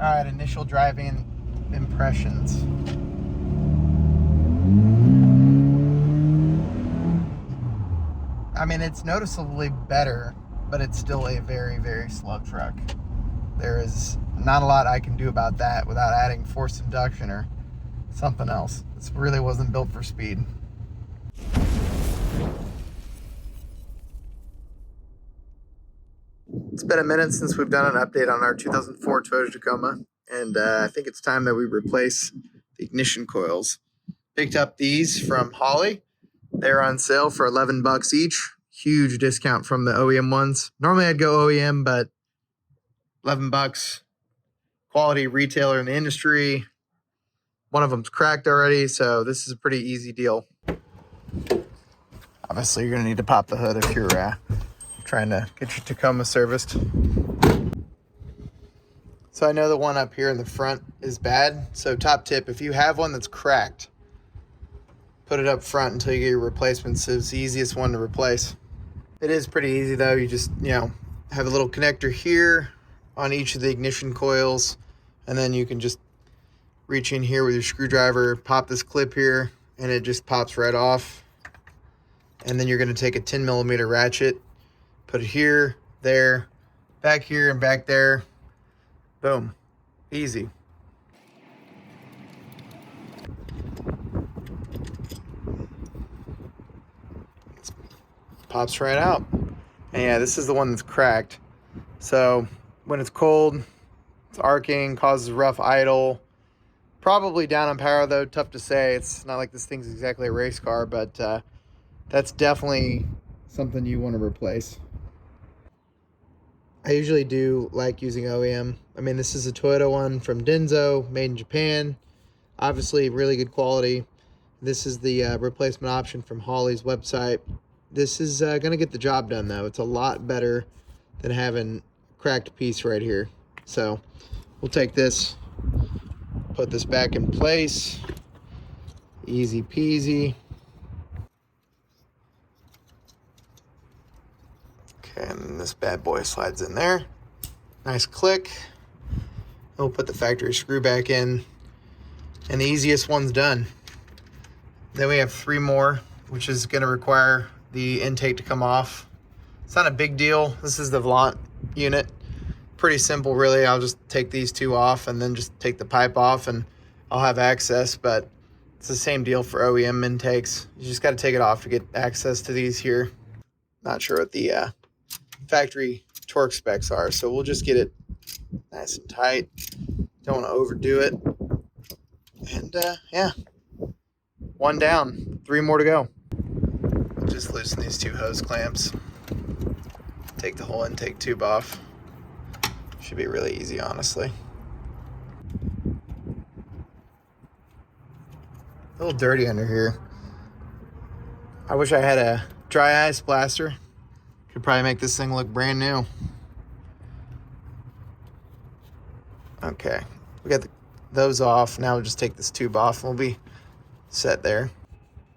All right, initial driving impressions. I mean, it's noticeably better, but it's still a very, very slow truck. There is not a lot I can do about that without adding forced induction or something else. This really wasn't built for speed. It's been a minute since we've done an update on our 2004 Toyota Tacoma, and I think it's time that we replace the ignition coils. Picked up these from Holley. They're on sale for $11 each. Huge discount from the OEM ones. Normally I'd go OEM, but $11. Quality retailer in the industry. One of them's cracked already, so this is a pretty easy deal. Obviously, you're going to need to pop the hood if you're trying to get your Tacoma serviced. So I know the one up here in the front is bad. So top tip, if you have one that's cracked, put it up front until you get your replacements. It's the easiest one to replace. It is pretty easy though. You just, have a little connector here on each of the ignition coils, and then you can just reach in here with your screwdriver, pop this clip here, and it just pops right off. And then you're going to take a 10mm ratchet, put it here, there, back here, and back there. Boom. Easy. Pops right out. And yeah, this is the one that's cracked. So when it's cold, it's arcing, causes rough idle. Probably down on power though, tough to say. It's not like this thing's exactly a race car, but that's definitely something you want to replace. I usually do like using OEM. I mean, this is a Toyota one from Denso, made in Japan. Obviously, really good quality. This is the replacement option from Holley's website. This is going to get the job done, though. It's a lot better than having a cracked piece right here. So we'll take this, put this back in place. Easy peasy. Okay, and this bad boy slides in there. Nice click. We'll put the factory screw back in, and the easiest one's done. Then we have 3 more, which is going to require the intake to come off. It's not a big deal. This is the Volant unit. Pretty simple, really. I'll just take these 2 off and then just take the pipe off, and I'll have access, but it's the same deal for OEM intakes. You just got to take it off to get access to these here. Not sure what the factory torque specs are, so we'll just get it nice and tight. Don't want to overdo it. And yeah, 1 down, 3 more to go. Just loosen these 2 hose clamps, take the whole intake tube off. Should be really easy, honestly. A little dirty under here. I wish I had a dry ice blaster. Could probably make this thing look brand new. Okay, we got those off. Now we'll just take this tube off and we'll be set there.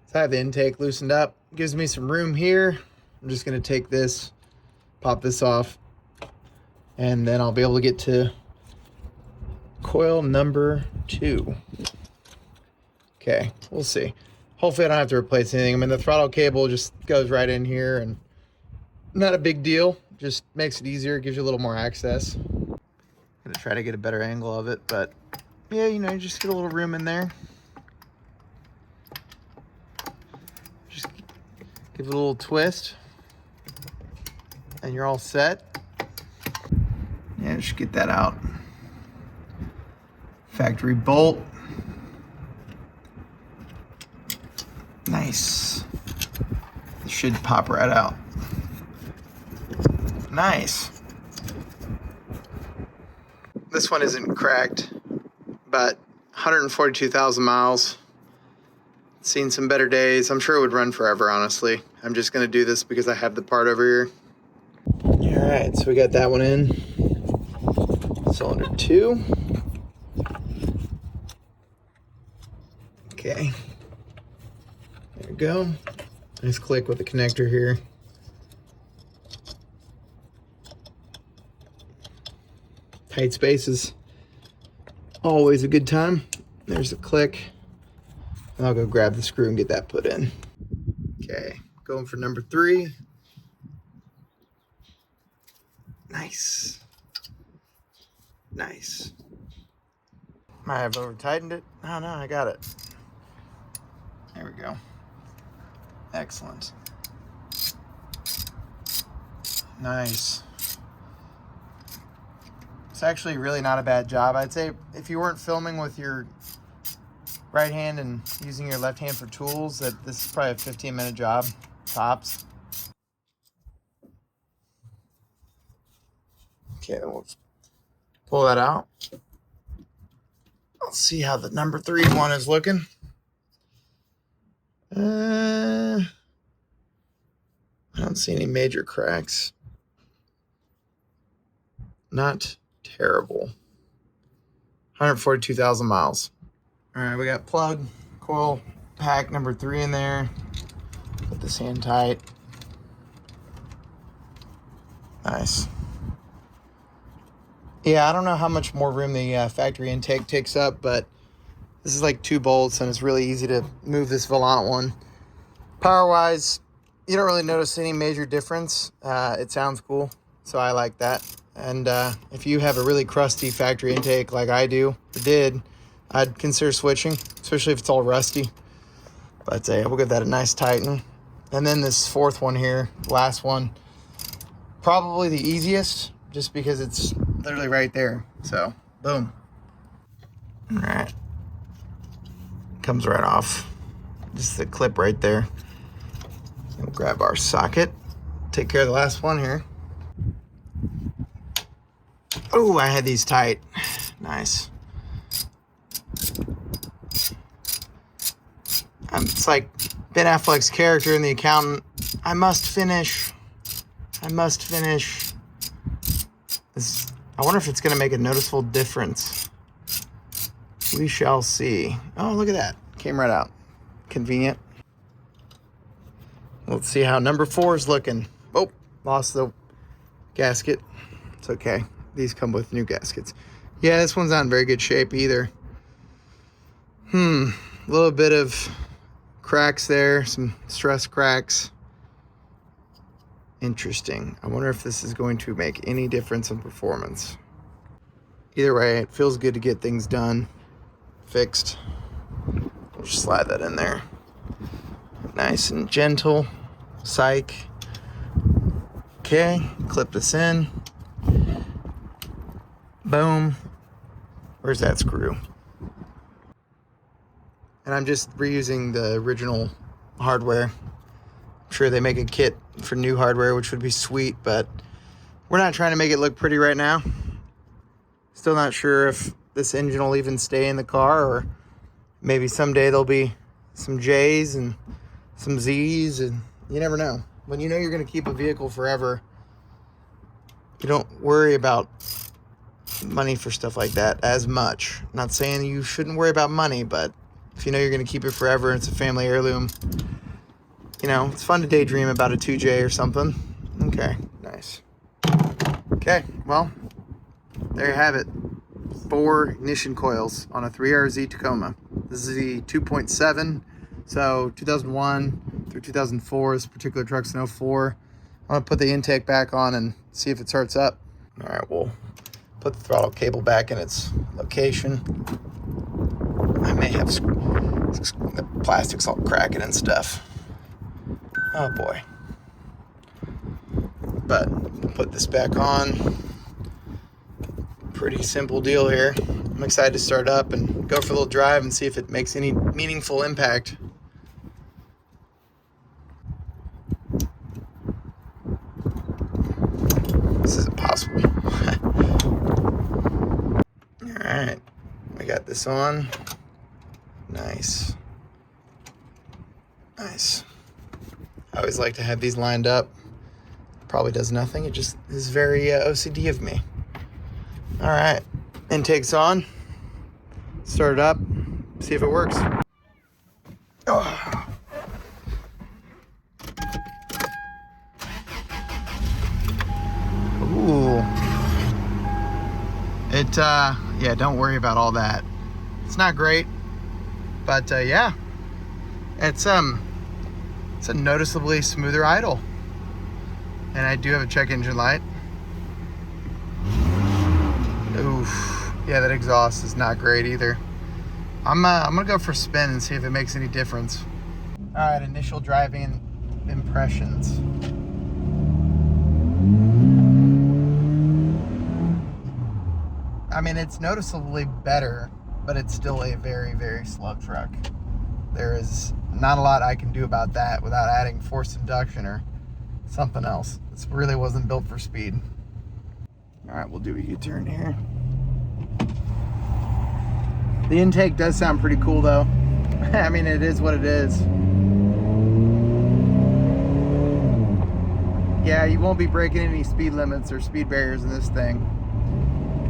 So I have the intake loosened up. Gives me some room here. I'm just gonna take this, pop this off, and then I'll be able to get to coil number 2. Okay, we'll see. Hopefully I don't have to replace anything. I mean, the throttle cable just goes right in here, and not a big deal. Just makes it easier, gives you a little more access. I'm gonna try to get a better angle of it, but yeah, you just get a little room in there. Just give it a little twist, and you're all set. Yeah, just get that out. Factory bolt. Nice. It should pop right out. Nice. This one isn't cracked, but 142,000 miles. Seen some better days. I'm sure it would run forever, honestly. I'm just gonna do this because I have the part over here. All right, so we got that one in. Cylinder 2. Okay. There we go. Nice click with the connector here. Tight spaces. Always a good time. There's the click. And I'll go grab the screw and get that put in. Okay, going for number 3. Nice. Nice. Might have over tightened it. Oh no, I got it. There we go. Excellent. Nice. It's actually really not a bad job. I'd say if you weren't filming with your right hand and using your left hand for tools, that this is probably a 15-minute job, tops. Okay, then we'll pull that out. Let's see how the number 3 one is looking. I don't see any major cracks. Not terrible. 142,000 miles. All right, we got plug, coil pack number 3 in there. Put this hand tight. Nice. Yeah, I don't know how much more room the factory intake takes up, but this is like 2 bolts, and it's really easy to move this volant one. Power-wise, you don't really notice any major difference. It sounds cool, so I like that. And if you have a really crusty factory intake like I do, or did, I'd consider switching, especially if it's all rusty. But we'll give that a nice tighten. And then this 4th one here, last one, probably the easiest, just because it's literally right there. So, boom. All right. Comes right off. Just the clip right there. We'll grab our socket. Take care of the last one here. Oh, I had these tight. Nice. It's like Ben Affleck's character in The Accountant. I must finish. I must finish. I wonder if it's going to make a noticeable difference. We shall see. Oh, look at that. Came right out. Convenient. Let's see how number 4 is looking. Oh, lost the gasket. It's okay. These come with new gaskets. Yeah, this one's not in very good shape either. A little bit of cracks there. Some stress cracks. Interesting. I wonder if this is going to make any difference in performance. Either way, it feels good to get things done, fixed. We'll just slide that in there. Nice and gentle. Psych. Okay, clip this in. Boom. Where's that screw? And I'm just reusing the original hardware. I'm sure they make a kit for new hardware, which would be sweet, but we're not trying to make it look pretty right now. Still not sure if this engine will even stay in the car, or maybe someday there'll be some J's and some Z's, and you never know. When you know you're going to keep a vehicle forever, you don't worry about money for stuff like that as much. Not saying you shouldn't worry about money, but if you know you're going to keep it forever and it's a family heirloom, you know, it's fun to daydream about a 2J or something. Okay, nice. Okay, well, there you have it. 4 ignition coils on a 3RZ Tacoma. This is the 2.7, so 2001 through 2004. This particular truck's an 04. I'm going to put the intake back on and see if it starts up. All right, we'll put the throttle cable back in its location. I may have the plastic's all cracking and stuff. Oh boy. But we'll put this back on. Pretty simple deal here. I'm excited to start up and go for a little drive and see if it makes any meaningful impact. This isn't possible. Alright, we got this on. Nice. Nice. I always like to have these lined up. Probably does nothing. It just is very OCD of me. Alright, intake's on. Start it up. See if it works. Oh. Ooh. It But yeah, don't worry about all that. It's not great, but yeah, it's a noticeably smoother idle. And I do have a check engine light. Oof, yeah, that exhaust is not great either. I'm gonna go for a spin and see if it makes any difference. All right, initial driving impressions. I mean, it's noticeably better, but it's still a very, very slow truck. There is not a lot I can do about that without adding forced induction or something else. This really wasn't built for speed. All right, we'll do a U-turn here. The intake does sound pretty cool though. I mean, it is what it is. Yeah, you won't be breaking any speed limits or speed barriers in this thing.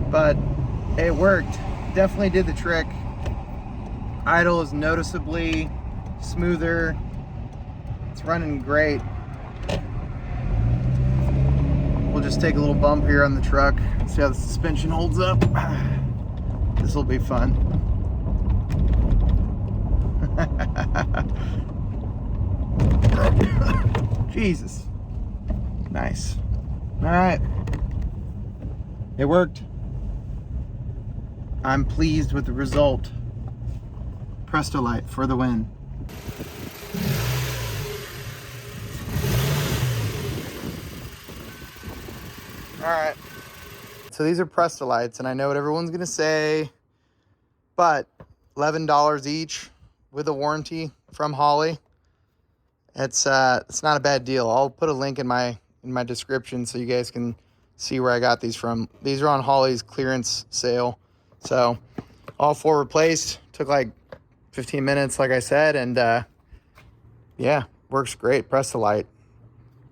But it worked. Definitely did the trick. Idle is noticeably smoother. It's running great. We'll just take a little bump here on the truck, see how the suspension holds up. This will be fun. Jesus. Nice. All right. It worked. I'm pleased with the result. Presto light for the win. All right. So these are Presto lights, and I know what everyone's gonna say, but $11 each with a warranty from Holley. It's not a bad deal. I'll put a link in my description so you guys can see where I got these from. These are on Holley's clearance sale. So all 4 replaced. Took like 15 minutes, like I said, and yeah, works great. Presto light.